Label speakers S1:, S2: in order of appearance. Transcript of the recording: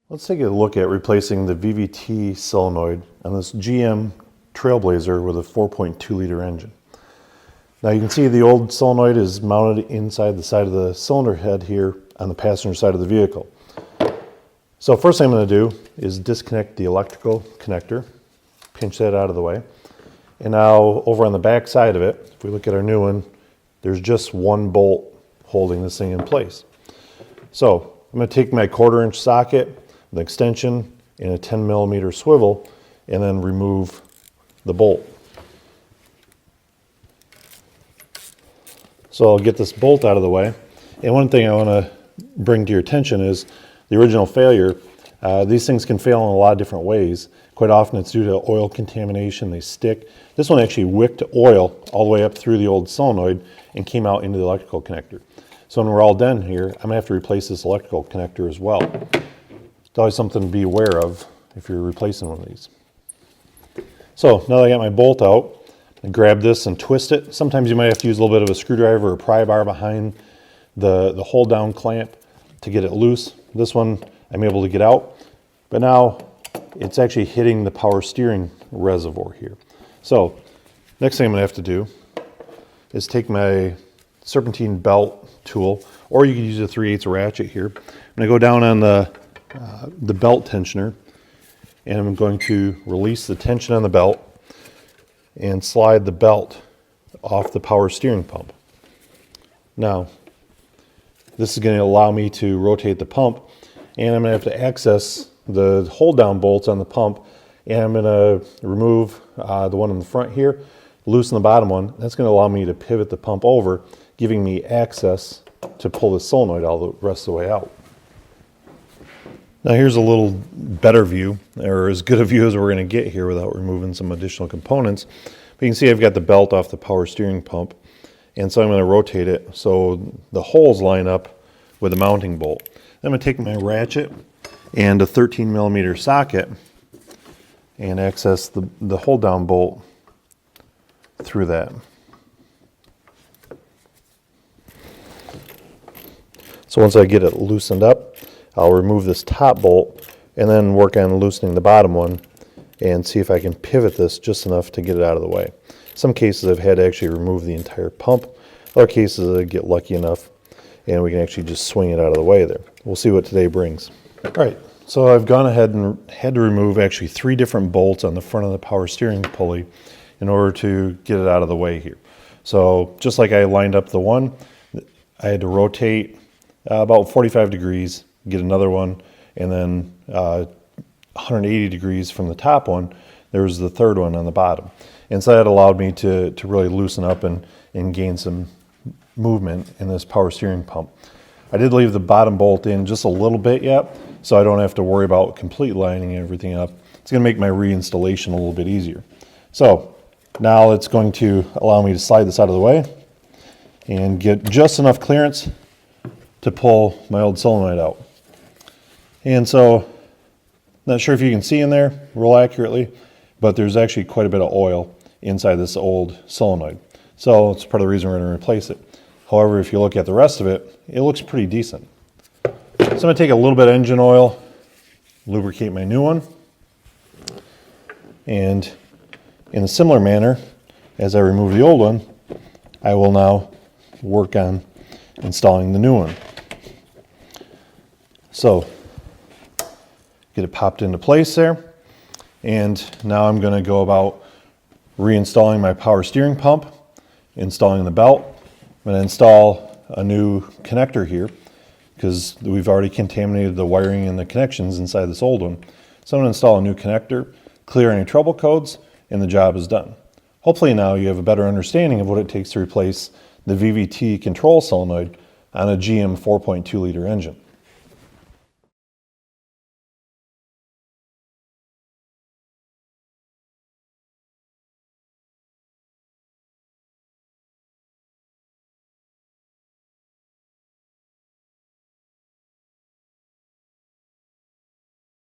S1: Let's take a look at replacing the VVT solenoid on this GM Trailblazer with a 4.2 liter engine. Now you can see the old solenoid is mounted inside the side of the cylinder head here on the passenger side of the vehicle. So first thing I'm going to do is disconnect the electrical connector, pinch that out of the way. And now over on the back side of it, if we look at our new one, there's just one bolt holding this thing in place. So I'm going to take my 1/4 inch socket, the extension, and a 10 millimeter swivel, and then remove the bolt. So I'll get this bolt out of the way. And one thing I want to bring to your attention is the original failure. These things can fail in a lot of different ways. Quite often it's due to oil contamination, they stick. This one actually wicked oil all the way up through the old solenoid and came out into the electrical connector. So when we're all done here, I'm going to have to replace this electrical connector as well. It's always something to be aware of if you're replacing one of these. So now that I got my bolt out, I grab this and twist it. Sometimes you might have to use a little bit of a screwdriver or pry bar behind the hold down clamp to get it loose. This one I'm able to get out, but now it's actually hitting the power steering reservoir here. So next thing I'm going to have to do is take my serpentine belt tool, or you can use a 3/8 ratchet here. I'm going to go down on the belt tensioner, and I'm going to release the tension on the belt and slide the belt off the power steering pump. Now, this is going to allow me to rotate the pump, and I'm going to have to access the hold down bolts on the pump, and I'm going to remove the one in the front here, loosen the bottom one. That's going to allow me to pivot the pump over, giving me access to pull the solenoid all the rest of the way out. Now here's a little better view, or as good a view as we're going to get here without removing some additional components. But you can see I've got the belt off the power steering pump, and so I'm going to rotate it so the holes line up with the mounting bolt. I'm going to take my ratchet and a 13 millimeter socket and access the hold down bolt through that. So once I get it loosened up, I'll remove this top bolt and then work on loosening the bottom one and see if I can pivot this just enough to get it out of the way. Some cases I've had to actually remove the entire pump. Other cases I get lucky enough and we can actually just swing it out of the way there. We'll see what today brings. All right, so I've gone ahead and had to remove actually 3 different bolts on the front of the power steering pulley in order to get it out of the way here. So just like I lined up the one, I had to rotate about 45 degrees, get another one, and then 180 degrees from the top one, there was the third one on the bottom. And so that allowed me to really loosen up and gain some movement in this power steering pump. I did leave the bottom bolt in just a little bit yet, so I don't have to worry about complete lining everything up. It's going to make my reinstallation a little bit easier. So now it's going to allow me to slide this out of the way and get just enough clearance to pull my old solenoid out. And so, not sure if you can see in there real accurately, but there's actually quite a bit of oil inside this old solenoid. So it's part of the reason we're going to replace it. However, if you look at the rest of it, it looks pretty decent. So I'm going to take a little bit of engine oil, lubricate my new one, and in a similar manner, as I remove the old one, I will now work on installing the new one. So, get it popped into place there, and now I'm going to go about reinstalling my power steering pump, installing the belt. I'm going to install a new connector here because we've already contaminated the wiring and the connections inside this old one. So I'm going to install a new connector, clear any trouble codes, and the job is done. Hopefully now you have a better understanding of what it takes to replace the VVT control solenoid on a GM 4.2 liter engine.